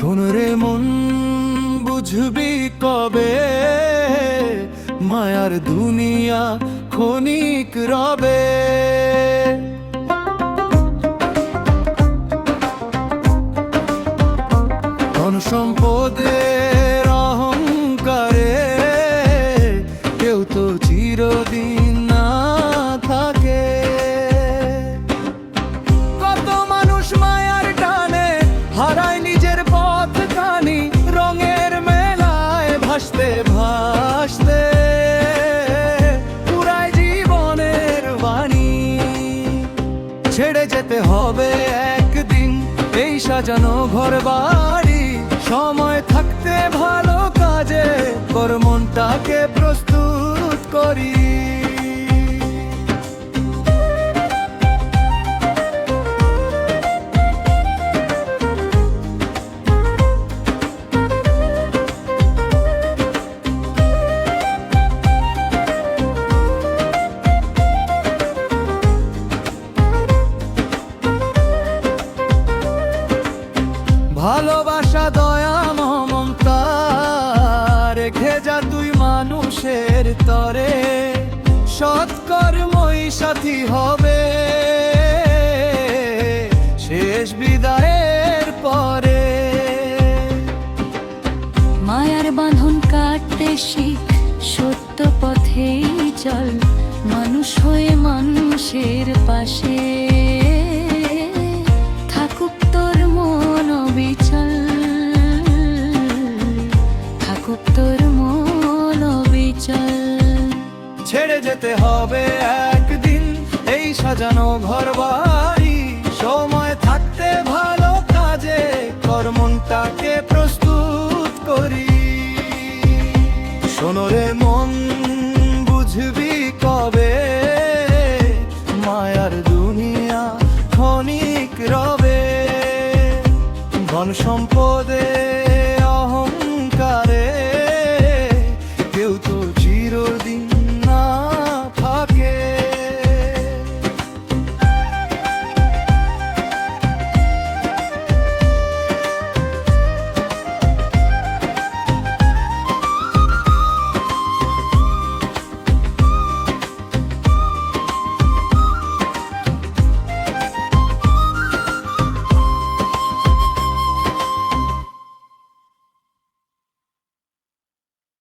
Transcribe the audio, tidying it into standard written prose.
শোন রে মন, বুঝবি কবে মায়ার দুনিয়া ক্ষণিক রবে। ধন সম্পদের অহংকারে কেউ তো চিরদিন না থাকে। কত মানুষ মায়ার টানে হারায় নিজের পথ খানি, রঙের মেলায় ভাসতে ভাসতে পুরাই জীবনের বাণী। ছেড়ে যেতে হবে একদিন এই সাজানো ঘর বাড়ি, সময় থাকতে ভালো কাজে কর, মনটাকে প্রস্তুত করি। ভালোবাসা, দয়া, মমতা রেখে যা তুই মানুষের তরে, সৎকর্মই সাথী হবে শেষ বিদায়ের পরে। মায়ার বাঁধন কাটতে শিখ, সত্য পথেই চল, মানুষ হয়ে মানুষের পাশে থাকুক তোর মন অবিচল, থাকুক তোর মন অবিচল। ছেড়ে যেতে হবে একদিন এই সাজানো ঘর বাড়ি, সময় থাকতে ভালো কাজে কর, মনটাকে প্রস্তুত করি। শোনো রে মন, বুঝবি কবে মায়ার দুনিয়া ক্ষণিক রবে। ধন সম্পদ